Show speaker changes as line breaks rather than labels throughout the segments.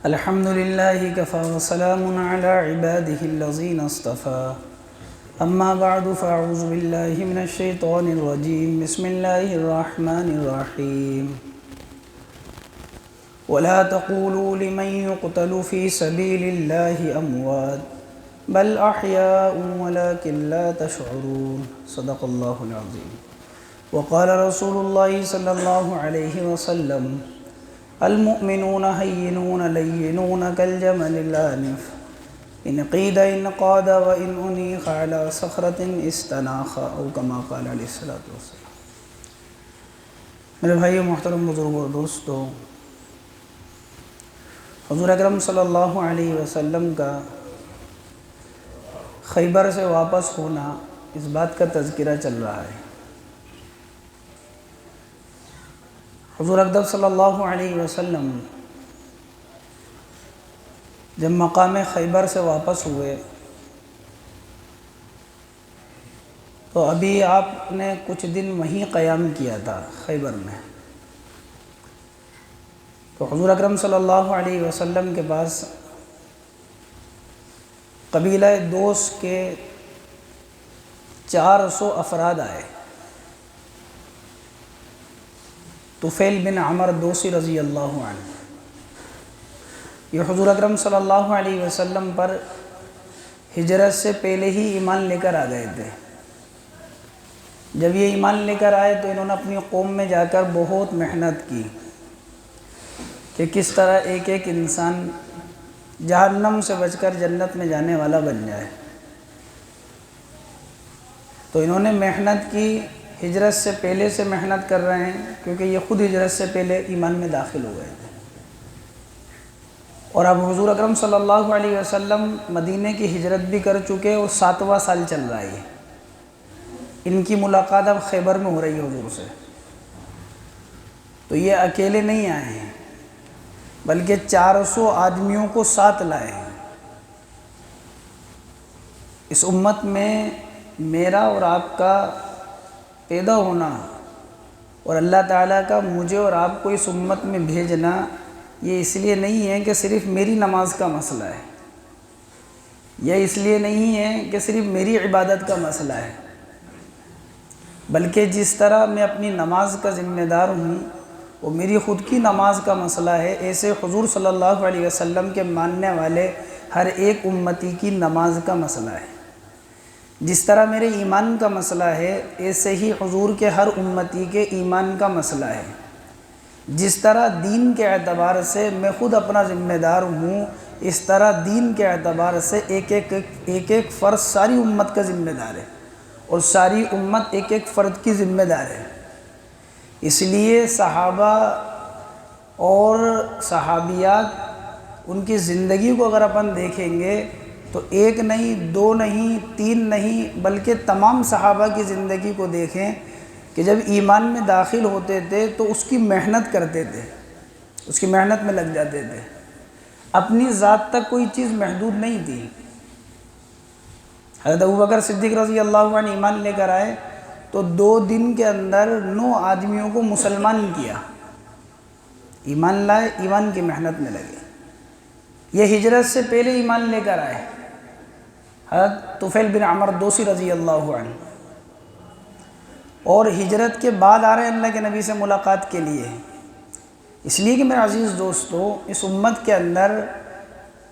الحمد لله كفى وسلام على عباده الذين اصطفى أما بعد فأعوذ بالله من الشيطان الرجيم بسم الله الرحمن الرحيم ولا تقولوا لمن يقتل في سبيل الله أموات بل أحياء ولكن لا تشعرون صدق الله العظيم وقال رسول الله صلى الله عليه وسلم المؤمنون هينون لينون كالجمل الآنف إن قيد إن قاد وإن أنيخ على صخرة استناخ أو كما قال علیہ الصلوۃ والسلام۔ میرے بھائیو، محترم بزرگوں، دوستو، حضور اکرم صلی اللہ علیہ وسلم کا خیبر سے واپس ہونا، اس بات کا تذکرہ چل رہا ہے۔ حضور اکرم صلی اللہ علیہ وسلم جب مقام خیبر سے واپس ہوئے تو ابھی آپ نے کچھ دن وہیں قیام کیا تھا خیبر میں۔ تو حضور اکرم صلی اللہ علیہ وسلم کے پاس قبیلہ دوس کے 400 افراد آئے۔ طفیل بن عمر دوسی رضی اللہ عنہ، یہ حضور اکرم صلی اللہ علیہ وسلم پر ہجرت سے پہلے ہی ایمان لے کر آ گئے تھے۔ جب یہ ایمان لے کر آئے تو انہوں نے اپنی قوم میں جا کر بہت محنت کی کہ کس طرح ایک ایک انسان جہنم سے بچ کر جنت میں جانے والا بن جائے۔ تو انہوں نے محنت کی، ہجرت سے پہلے سے محنت کر رہے ہیں، کیونکہ یہ خود ہجرت سے پہلے ایمان میں داخل ہو گئے تھے۔ اور اب حضور اکرم صلی اللہ علیہ وسلم مدینے کی ہجرت بھی کر چکے اور 7واں سال چل رہا ہے۔ ان کی ملاقات اب خیبر میں ہو رہی ہے حضور سے۔ تو یہ اکیلے نہیں آئے ہیں، بلکہ 400 آدمیوں کو ساتھ لائے ہیں۔ اس امت میں میرا اور آپ کا پیدا ہونا اور اللہ تعالیٰ کا مجھے اور آپ کو اس امت میں بھیجنا، یہ اس لیے نہیں ہے کہ صرف میری نماز کا مسئلہ ہے، یا اس لیے نہیں ہے کہ صرف میری عبادت کا مسئلہ ہے، بلکہ جس طرح میں اپنی نماز کا ذمہ دار ہوں وہ میری خود کی نماز کا مسئلہ ہے، ایسے حضور صلی اللہ علیہ وسلم کے ماننے والے ہر ایک امتی کی نماز کا مسئلہ ہے۔ جس طرح میرے ایمان کا مسئلہ ہے، ایسے ہی حضور کے ہر امتی کے ایمان کا مسئلہ ہے۔ جس طرح دین کے اعتبار سے میں خود اپنا ذمہ دار ہوں، اس طرح دین کے اعتبار سے ایک ایک فرد ساری امت کا ذمہ دار ہے، اور ساری امت ایک ایک فرد کی ذمہ دار ہے۔ اس لیے صحابہ اور صحابیات، ان کی زندگی کو اگر اپن دیکھیں گے تو ایک نہیں، دو نہیں، تین نہیں، بلکہ تمام صحابہ کی زندگی کو دیکھیں کہ جب ایمان میں داخل ہوتے تھے تو اس کی محنت کرتے تھے، اس کی محنت میں لگ جاتے تھے۔ اپنی ذات تک کوئی چیز محدود نہیں تھی۔ حضرت ابوبکر صدیق رضی اللہ عنہ ایمان لے کر آئے تو 2 دن کے اندر 9 آدمیوں کو مسلمان کیا۔ ایمان لائے، ایمان کی محنت میں لگے۔ یہ ہجرت سے پہلے ایمان لے کر آئے حضرت طفیل بن عمر دوسی رضی اللہ عنہ، اور ہجرت کے بعد آ رہے ہیں اللہ کے نبی سے ملاقات کے لیے۔ اس لیے کہ میرے عزیز دوستو، اس امت کے اندر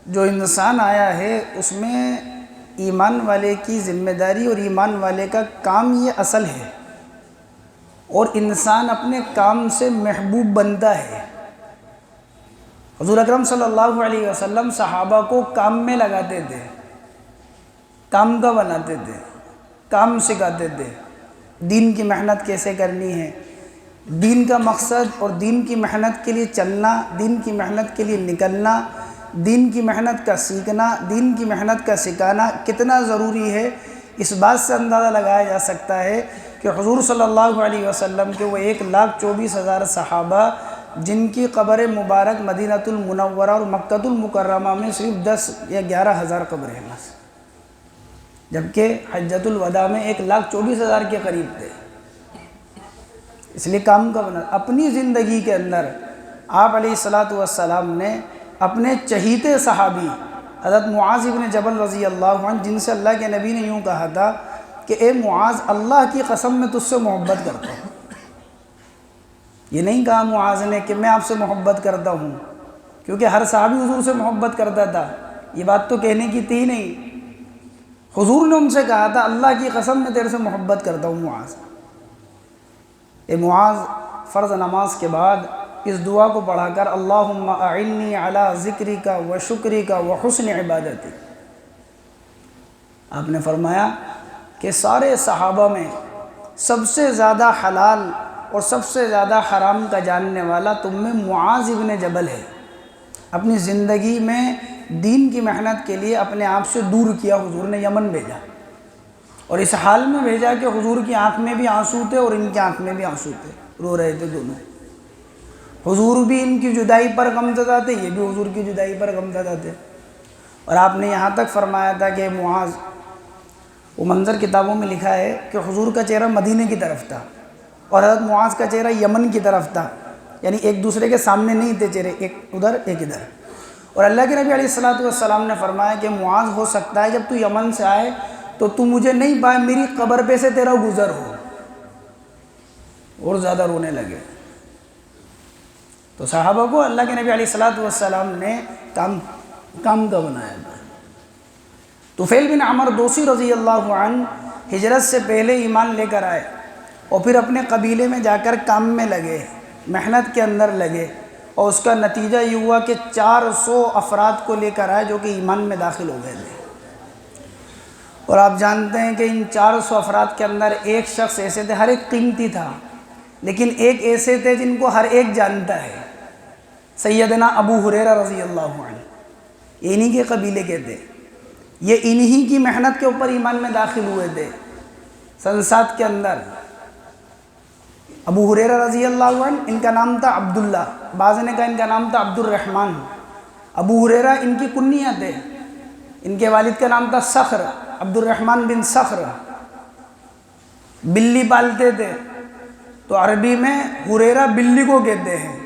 جو انسان آیا ہے اس میں ایمان والے کی ذمہ داری اور ایمان والے کا کام یہ اصل ہے، اور انسان اپنے کام سے محبوب بنتا ہے۔ حضور اکرم صلی اللہ علیہ وسلم صحابہ کو کام میں لگاتے تھے، کام کا بناتے تھے، کام سکھاتے تھے، دین کی محنت کیسے کرنی ہے، دین کا مقصد اور دین کی محنت کے لیے چلنا، دین کی محنت کے لیے نکلنا، دین کی محنت کا سیکھنا، دین کی محنت کا سکھانا کتنا ضروری ہے، اس بات سے اندازہ لگایا جا سکتا ہے کہ حضور صلی اللہ علیہ وسلم کے وہ 1,24,000 صحابہ جن کی قبر مبارک مدینہ المنورہ اور مکہ المکرمہ میں صرف 10 یا 11,000 قبریں ہیں بس، جبکہ حجۃ الوداع میں 1,24,000 کے قریب تھے۔ اس لیے کام کا بنا، اپنی زندگی کے اندر آپ علیہ الصلوۃ والسلام نے اپنے چہیتے صحابی حضرت معاذ ابن جبل رضی اللہ عنہ، جن سے اللہ کے نبی نے یوں کہا تھا کہ اے معاذ، اللہ کی قسم میں تجھ سے محبت کرتا ہوں۔ یہ نہیں کہا معاذ نے کہ میں آپ سے محبت کرتا ہوں، کیونکہ ہر صحابی حضور سے محبت کرتا تھا، یہ بات تو کہنے کی تھی نہیں۔ حضور نے ان سے کہا تھا اللہ کی قسم میں تیرے سے محبت کرتا ہوں معاذ۔ اے معاذ، فرض نماز کے بعد اس دعا کو پڑھا کر اللہم اعنی علی ذکرک و شکرک و حسن عبادتی۔ آپ نے فرمایا کہ سارے صحابہ میں سب سے زیادہ حلال اور سب سے زیادہ حرام کا جاننے والا تم میں معاذ ابن جبل ہے۔ اپنی زندگی میں دین کی محنت کے لیے اپنے آپ سے دور کیا، حضور نے یمن بھیجا، اور اس حال میں بھیجا کہ حضور کی آنکھ میں بھی آنسو تھے اور ان کی آنکھ میں بھی آنسو تھے، رو رہے تھے دونوں۔ حضور بھی ان کی جدائی پر غمزدہ تھے، یہ بھی حضور کی جدائی پر غمزدہ تھے۔ اور آپ نے یہاں تک فرمایا تھا کہ معاذ، وہ منظر کتابوں میں لکھا ہے کہ حضور کا چہرہ مدینے کی طرف تھا اور حضرت معاذ کا چہرہ یمن کی طرف تھا، یعنی ایک دوسرے کے سامنے نہیں تھے چہرے، ایک ادھر ایک ادھر۔ اور اللہ کے نبی علیہ السلام نے فرمایا کہ معاذ، ہو سکتا ہے جب تو یمن سے آئے تو تو مجھے نہیں پائے، میری قبر پہ سے تیرا گزر ہو۔ اور زیادہ رونے لگے۔ تو صحابہ کو اللہ کے نبی علیہ السلام نے کام کا بنایا تھا۔ طفیل بن عمر دوسی رضی اللہ عنہ ہجرت سے پہلے ایمان لے کر آئے اور پھر اپنے قبیلے میں جا کر کام میں لگے، محنت کے اندر لگے، اور اس کا نتیجہ یہ ہوا کہ 400 افراد کو لے کر آئے جو کہ ایمان میں داخل ہو گئے تھے۔ اور آپ جانتے ہیں کہ ان 400 افراد کے اندر ایک شخص ایسے تھے، ہر ایک قیمتی تھا، لیکن ایک ایسے تھے جن کو ہر ایک جانتا ہے، سیدنا ابو ہریرہ رضی اللہ عنہ۔ یہ انہی کے قبیلے کے تھے، یہ انہی کی محنت کے اوپر ایمان میں داخل ہوئے تھے۔ سن 7 کے اندر ابو ہریرہ رضی اللہ عنہ، ان کا نام تھا عبداللہ، بعض نے کہا ان کا نام تھا عبد الرحمن۔ ابو ہریرہ ان کی کنیت ہے، ان کے والد کا نام تھا صخر، عبد الرحمن بن صخر۔ بلی پالتے تھے تو عربی میں ہریرہ بلی کو کہتے ہیں،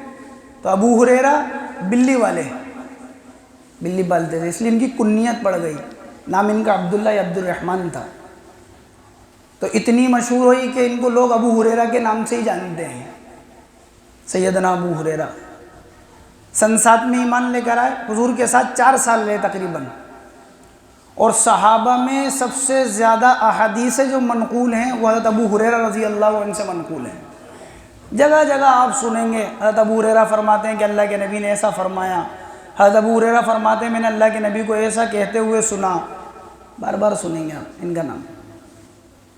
تو ابو ہریرہ بلی والے، بلی پالتے تھے، اس لیے ان کی کنیت پڑ گئی، نام ان کا عبداللہ یا عبد الرحمن تھا۔ تو اتنی مشہور ہوئی کہ ان کو لوگ ابو ہریرہ کے نام سے ہی جانتے ہیں، سیدنا ابو ہریرہ۔ سن 7 میں ایمان لے کر آئے، حضور کے ساتھ 4 سال رہے تقریباً، اور صحابہ میں سب سے زیادہ احادیث جو منقول ہیں وہ حضرت ابو ہریرہ رضی اللہ عنہ سے منقول ہیں۔ جگہ جگہ آپ سنیں گے حضرت ابو ہریرہ فرماتے ہیں کہ اللہ کے نبی نے ایسا فرمایا، حضرت ابو ہریرہ فرماتے ہیں میں نے اللہ کے نبی کو ایسا کہتے ہوئے سنا، بار بار سنیں گے آپ ان کا نام۔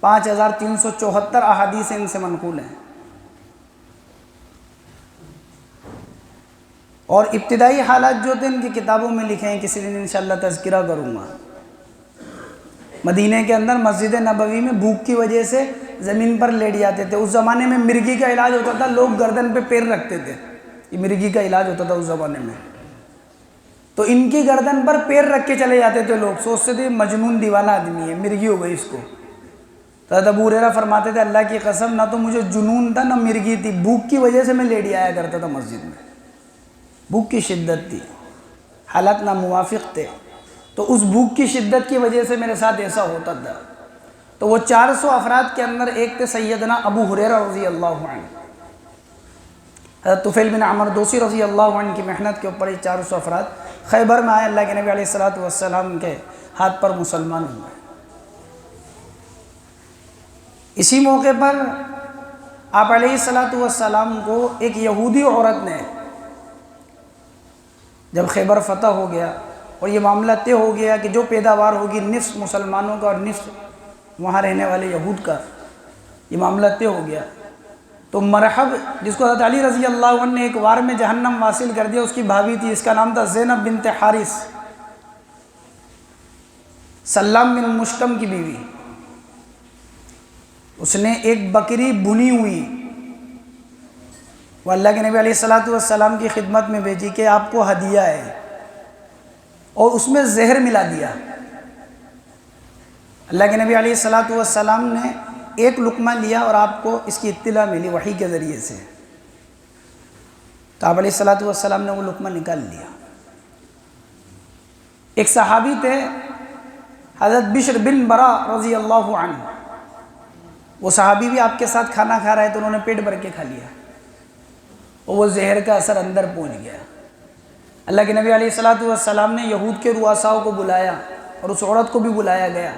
5374 احادیث ان سے منقول ہیں، اور ابتدائی حالات جو تھے ان کی کتابوں میں لکھے ہیں، کسی دن انشاءاللہ تذکرہ کروں گا۔ مدینہ کے اندر مسجد نبوی میں بھوک کی وجہ سے زمین پر لیٹ جاتے تھے۔ اس زمانے میں مرگی کا علاج ہوتا تھا، لوگ گردن پہ پیر رکھتے تھے، یہ مرگی کا علاج ہوتا تھا اس زمانے میں۔ تو ان کی گردن پر پیر رکھ کے چلے جاتے تھے، لوگ سوچتے تھے مجنون دیوانہ آدمی ہے، مرگی ہو گئی اس کو۔ تو حضرت ابو ہریرہ فرماتے تھے اللہ کی قسم، نہ تو مجھے جنون تھا نہ مرگی تھی، بھوک کی وجہ سے میں لیٹ آیا کرتا تھا مسجد میں، بھوک کی شدت تھی، حالات ناموافق تھے، تو اس بھوک کی شدت کی وجہ سے میرے ساتھ ایسا ہوتا تھا۔ تو وہ 400 افراد کے اندر ایک تھے سیدنا ابو ہریرہ رضی اللہ عنہ۔ حضرت طفیل بن عمر دوسی رضی اللہ عنہ کی محنت کے اوپر یہ 400 افراد خیبر میں آئے، اللہ کے نبی علیہ السلام کے ہاتھ پر مسلمان ہوئے۔ اسی موقع پر آپ علیہ السلام کو ایک یہودی عورت نے، جب خیبر فتح ہو گیا اور یہ معاملہ طے ہو گیا کہ جو پیداوار ہوگی نصف مسلمانوں کا اور نصف وہاں رہنے والے یہود کا، یہ معاملہ طے ہو گیا، تو مرحب، جس کو حضرت علی رضی اللہ عنہ نے ایک وار میں جہنم واصل کر دیا، اس کی بھابھی تھی، اس کا نام تھا زینب بنت حارث، سلام بن مشکم کی بیوی۔ اس نے ایک بکری بھنی ہوئی وہ اللہ کے نبی علیہ السلام کی خدمت میں بھیجی کہ آپ کو ہدیہ ہے، اور اس میں زہر ملا دیا۔ اللہ کے نبی علیہ السلام نے ایک لقمہ لیا اور آپ کو اس کی اطلاع ملی وحی کے ذریعے سے، تو آپ علیہ السلام نے وہ لقمہ نکال لیا، ایک صحابی تھے حضرت بشر بن برا رضی اللہ عنہ، وہ صحابی بھی آپ کے ساتھ کھانا کھا رہے تو انہوں نے پیٹ بھر کے کھا لیا اور وہ زہر کا اثر اندر پہنچ گیا۔ اللہ کے نبی علیہ السلام نے یہود کے رؤساؤں کو بلایا اور اس عورت کو بھی بلایا گیا،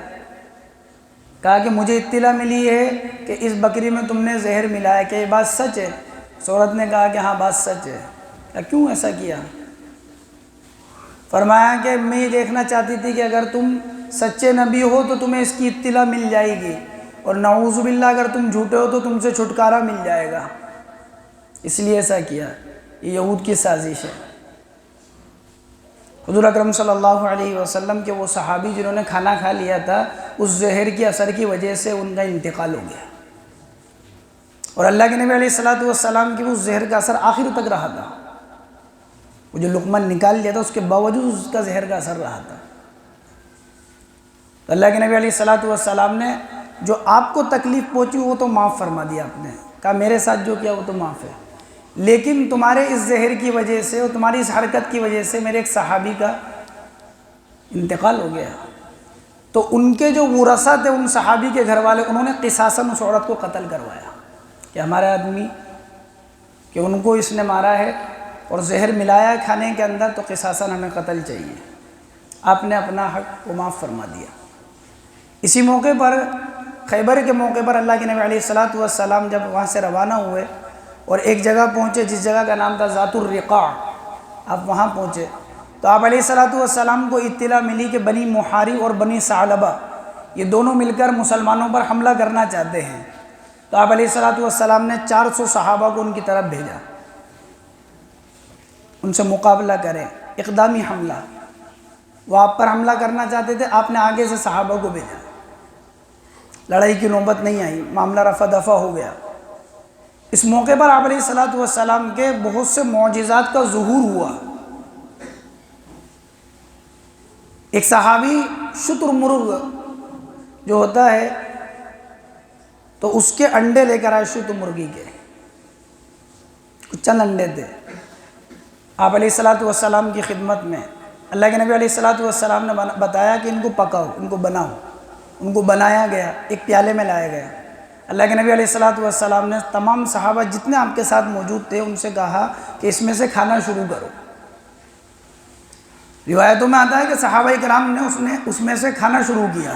کہا کہ مجھے اطلاع ملی ہے کہ اس بکری میں تم نے زہر ملایا، کہ یہ بات سچ ہے؟ اس عورت نے کہا کہ ہاں بات سچ ہے۔ کہ کیوں ایسا کیا؟ فرمایا کہ میں یہ دیکھنا چاہتی تھی کہ اگر تم سچے نبی ہو تو تمہیں اس کی اطلاع مل جائے گی، اور نعوذ باللہ اگر تم جھوٹے ہو تو تم سے چھٹکارا مل جائے گا، اس لیے ایسا کیا۔ یہ یہود کی سازش ہے۔ حضور اکرم صلی اللہ علیہ وسلم کے وہ صحابی جنہوں نے کھانا کھا لیا تھا، اس زہر کی اثر کی وجہ سے ان کا انتقال ہو گیا، اور اللہ کے نبی علیہ السلام کی اس زہر کا اثر آخر تک رہا تھا۔ وہ جو لقمہ نکال لیا تھا اس کے باوجود اس کا زہر کا اثر رہا تھا۔ تو اللہ کے نبی علیہ السلام نے جو آپ کو تکلیف پہنچی وہ تو معاف فرما دیا، آپ نے کہا میرے ساتھ جو کیا وہ تو معاف ہے، لیکن تمہارے اس زہر کی وجہ سے اور تمہاری اس حرکت کی وجہ سے میرے ایک صحابی کا انتقال ہو گیا۔ تو ان کے جو ورثہ تھے، ان صحابی کے گھر والے، انہوں نے قصاصاً اس عورت کو قتل کروایا کہ ہمارے آدمی کہ ان کو اس نے مارا ہے اور زہر ملایا ہے کھانے کے اندر، تو قصاصاً ہمیں قتل چاہیے۔ آپ نے اپنا حق کو معاف فرما دیا۔ اسی موقع پر خیبر کے موقع پر اللہ کے نبی علیہ السلام جب وہاں سے روانہ ہوئے اور ایک جگہ پہنچے جس جگہ کا نام تھا ذات الرقاع، آپ وہاں پہنچے تو آپ علیہ السلام کو اطلاع ملی کہ بنی محارب اور بنی ثعلبہ یہ دونوں مل کر مسلمانوں پر حملہ کرنا چاہتے ہیں۔ تو آپ علیہ السلام نے 400 صحابہ کو ان کی طرف بھیجا، ان سے مقابلہ کریں، اقدامی حملہ۔ وہ آپ پر حملہ کرنا چاہتے تھے، آپ نے آگے سے صحابہ کو بھیجا، لڑائی کی نوبت نہیں آئی، معاملہ رفع دفع ہو گیا۔ اس موقع پر آپ علیہ السلام کے بہت سے معجزات کا ظہور ہوا۔ ایک صحابی شتر مرغ جو ہوتا ہے تو اس کے انڈے لے کر آئے، شتر مرغی کے کچھ چند انڈے تھے، آپ علیہ السلام کی خدمت میں اللہ کے نبی علیہ السلام نے بتایا کہ ان کو پکاؤ، ان کو بناؤ۔ ان کو بنایا گیا، ایک پیالے میں لایا گیا۔ اللہ کے نبی علیہ السلام نے تمام صحابہ جتنے آپ کے ساتھ موجود تھے ان سے کہا کہ اس میں سے کھانا شروع کرو۔ روایتوں میں آتا ہے کہ صحابہ کرام نے اس میں سے کھانا شروع کیا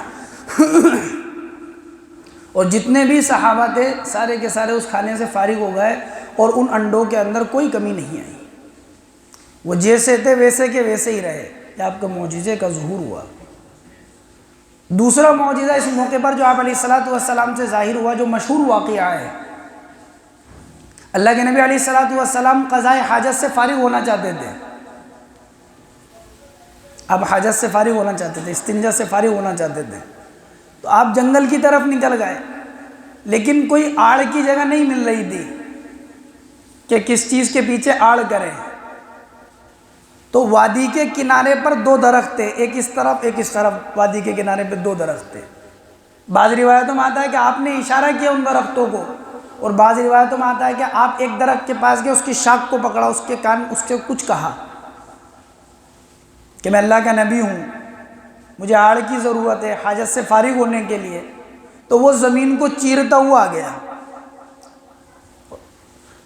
اور جتنے بھی صحابہ تھے سارے کے سارے اس کھانے سے فارغ ہو گئے، اور ان انڈوں کے اندر کوئی کمی نہیں آئی، وہ جیسے تھے ویسے کے ویسے ہی رہے۔ یہ آپ کے معجزے کا ظہور ہوا۔ دوسرا معجزہ اس موقع پر جو آپ علیہ السلام سے ظاہر ہوا، جو مشہور واقعہ ہے، اللہ کے نبی علیہ السلام قضائے حاجت سے فارغ ہونا چاہتے تھے۔ آپ حاجت سے فارغ ہونا چاہتے تھے، استنجا سے فارغ ہونا چاہتے تھے، تو آپ جنگل کی طرف نکل گئے، لیکن کوئی آڑ کی جگہ نہیں مل رہی تھی کہ کس چیز کے پیچھے آڑ کریں۔ تو وادی کے کنارے پر 2 درخت تھے، ایک اس طرف ایک اس طرف، وادی کے کنارے پہ 2 درخت تھے۔ بعض روایتوں میں آتا ہے کہ آپ نے اشارہ کیا ان درختوں کو، اور بعض روایتوں میں آتا ہے کہ آپ ایک درخت کے پاس گئے، اس کی شاخ کو پکڑا، اس کے کان، اس سے کچھ کہا کہ میں اللہ کا نبی ہوں، مجھے آڑ کی ضرورت ہے حاجت سے فارغ ہونے کے لیے۔ تو وہ زمین کو چیرتا ہوا آ گیا۔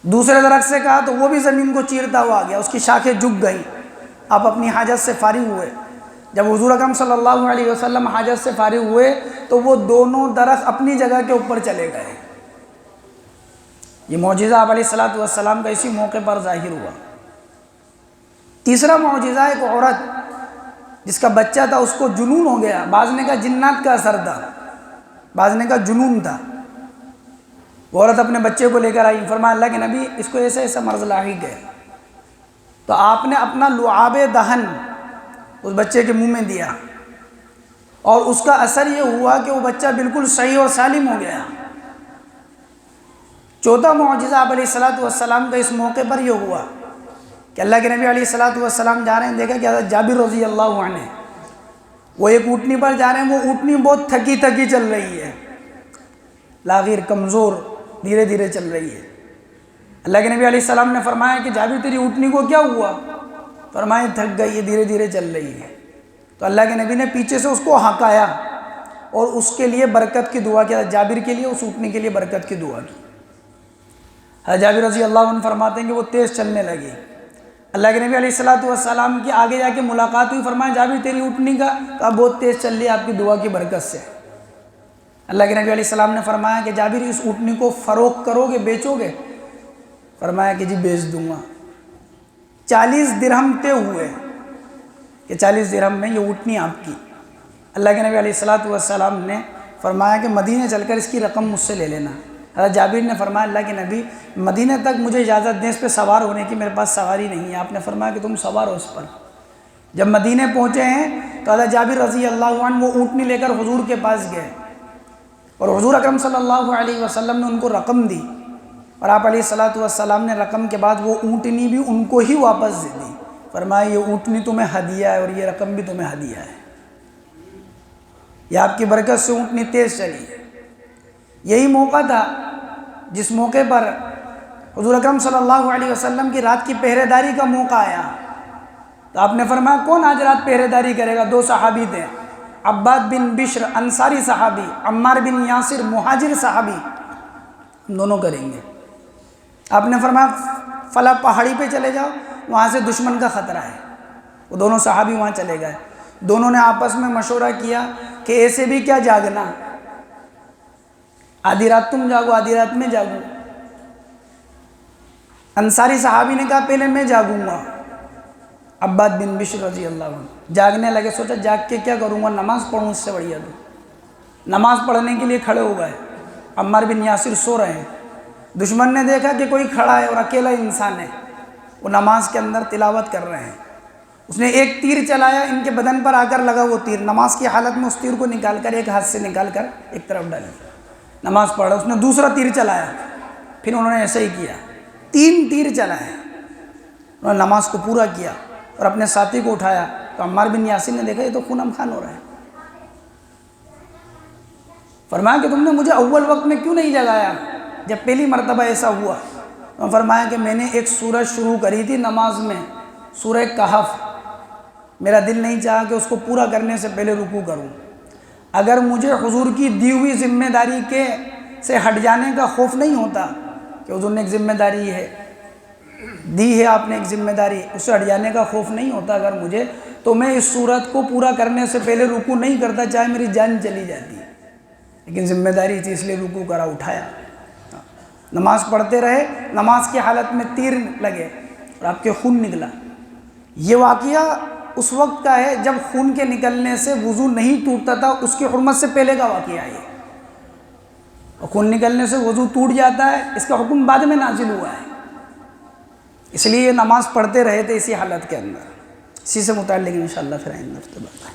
دوسرے درخت سے کہا تو وہ بھی زمین کو چیرتا ہوا آ گیا، اس کی شاخیں جھک گئیں۔ آپ اپنی حاجت سے فارغ ہوئے۔ جب حضور اکرم صلی اللہ علیہ وسلم حاجت سے فارغ ہوئے تو وہ دونوں درخت اپنی جگہ کے اوپر چلے گئے۔ یہ معجزہ آپ علیہ السلام کا اسی موقع پر ظاہر ہوا۔ تیسرا معجزہ، ایک عورت جس کا بچہ تھا اس کو جنون ہو گیا، بعض نے کہا جنات کا اثر تھا، بعض نے کہا جنون تھا۔ وہ عورت اپنے بچے کو لے کر آئی، فرمایا اللہ کے نبی اس کو ایسا ایسا مرض لاحق ہے۔ تو آپ نے اپنا لعاب دہن اس بچے کے منہ میں دیا، اور اس کا اثر یہ ہوا کہ وہ بچہ بالکل صحیح اور سالم ہو گیا۔ چوتھا معجزہ آپ علیہ السلام کا اس موقع پر یہ ہوا کہ اللہ کے نبی علیہ السلام جا رہے ہیں، دیکھا کہ حضرت جابر رضی اللہ عنہ وہ ایک اونٹنی پر جا رہے ہیں، وہ اونٹنی بہت تھکی تھکی چل رہی ہے، لاغر، کمزور، دھیرے دھیرے چل رہی ہے۔ اللہ کے نبی علیہ السلام نے فرمایا کہ جابر تیری اونٹنی کو کیا ہوا؟ فرمایا تھک گئی ہے، دھیرے دھیرے چل رہی ہے۔ تو اللہ کے نبی نے پیچھے سے اس کو ہانکایا اور اس کے لیے برکت کی دعا کیا، جابر کے لیے، اس اونٹنی کے لیے برکت کی دعا کی۔ حضرت جابر رضی اللہ عنہ فرماتے ہیں کہ وہ تیز چلنے لگی۔ اللہ کے نبی علیہ السلام کی آگے جا کے ملاقات ہوئی، فرمایا جابر تیری اونٹنی کا؟ کہا بہت تیز چل رہی ہے آپ کی دعا کی برکت سے۔ اللہ کے نبی علیہ السلام نے فرمایا کہ جابر اس اونٹنی کو فروخت کرو گے، بیچو گے؟ فرمایا کہ جی بیچ دوں گا۔ 40 درہم طے ہوئے کہ 40 درہم میں یہ اونٹنی آپ کی۔ اللہ کے نبی علیہ السلام نے فرمایا کہ مدینے چل کر اس کی رقم مجھ سے لے لینا۔ حضرت جابر نے فرمایا اللہ کے نبی مدینے تک مجھے اجازت دیں، اس پہ سوار ہونے کی، میرے پاس سواری نہیں ہے۔ آپ نے فرمایا کہ تم سوار ہو اس پر۔ جب مدینے پہنچے ہیں تو حضرت جابر رضی اللہ عنہ وہ اونٹنی لے کر حضور کے پاس گئے اور حضور اکرم صلی اللہ علیہ وسلم نے ان کو رقم دی، اور آپ علیہ السلام نے رقم کے بعد وہ اونٹنی بھی ان کو ہی واپس دے دی۔ فرمایا یہ اونٹنی تمہیں ہدیہ ہے اور یہ رقم بھی تمہیں ہدیہ ہے، یہ آپ کی برکت سے اونٹنی تیز چلی۔ یہی موقع تھا جس موقع پر حضور اکرم صلی اللہ علیہ وسلم کی رات کی پہرے داری کا موقع آیا، تو آپ نے فرمایا کون آج رات پہرے داری کرے گا؟ 2 صحابی تھے، عباد بن بشر انصاری صحابی، عمار بن یاسر مہاجر صحابی، ہم دونوں کریں گے۔ آپ نے فرمایا فلاں پہاڑی پہ چلے جاؤ، وہاں سے دشمن کا خطرہ ہے۔ وہ دونوں صحابی وہاں چلے گئے۔ دونوں نے آپس میں مشورہ کیا کہ ایسے بھی کیا جاگنا، آدھی رات تم جاگو آدھی رات میں جاگوں۔ انصاری صحابی نے کہا پہلے میں جاگوں گا۔ عباد بن بشر رضی اللہ عنہ جاگنے لگے، سوچا جاگ کے کیا کروں گا، نماز پڑھوں اس سے بڑھیا تو۔ نماز پڑھنے کے لیے کھڑے ہو گئے۔ عمار بن یاسر سو رہے ہیں، دشمن نے دیکھا کہ کوئی کھڑا ہے اور اکیلا انسان ہے، وہ نماز کے اندر تلاوت کر رہے ہیں۔ اس نے ایک تیر چلایا، ان کے بدن پر آ کر لگا وہ تیر، نماز کی حالت میں اس تیر کو نکال کر ایک ہاتھ سے نکال کر ایک طرف ڈالی، نماز پڑھ رہا۔ اس نے دوسرا تیر چلایا، پھر انہوں نے ایسا ہی کیا، 3 تیر چلائے، انہوں نے نماز کو پورا کیا اور اپنے ساتھی کو اٹھایا تو عمار بن یاسر نے دیکھا یہ تو خون خان ہو رہا ہے۔ فرمایا کہ تم نے مجھے اول وقت میں کیوں نہیں جگایا جب پہلی مرتبہ ایسا ہوا؟ تو فرمایا کہ میں نے ایک سورت شروع کری تھی نماز میں، سورہ کہف، میرا دل نہیں چاہا کہ اس کو پورا کرنے سے پہلے رکوع کروں۔ اگر مجھے حضور کی دی ہوئی ذمہ داری سے ہٹ جانے کا خوف نہیں ہوتا کہ حضور نے ایک ذمہ داری ہے دی ہے، آپ نے ایک ذمہ داری، اس سے ہٹ جانے کا خوف نہیں ہوتا اگر مجھے، تو میں اس سورت کو پورا کرنے سے پہلے رکوع نہیں کرتا، چاہے میری جان چلی جاتی، لیکن ذمہ داری تھی اس لیے رکوع کرا، اٹھایا۔ نماز پڑھتے رہے، نماز کی حالت میں تیر لگے اور آپ کے خون نکلا۔ یہ واقعہ اس وقت کا ہے جب خون کے نکلنے سے وضو نہیں ٹوٹتا تھا، اس کی حرمت سے پہلے کا واقعہ ہے، اور خون نکلنے سے وضو ٹوٹ جاتا ہے، اس کا حکم بعد میں نازل ہوا ہے، اس لیے یہ نماز پڑھتے رہے تھے اسی حالت کے اندر۔ اسی سے متعلق انشاءاللہ پھر آئندہ ہفتے بات ہے۔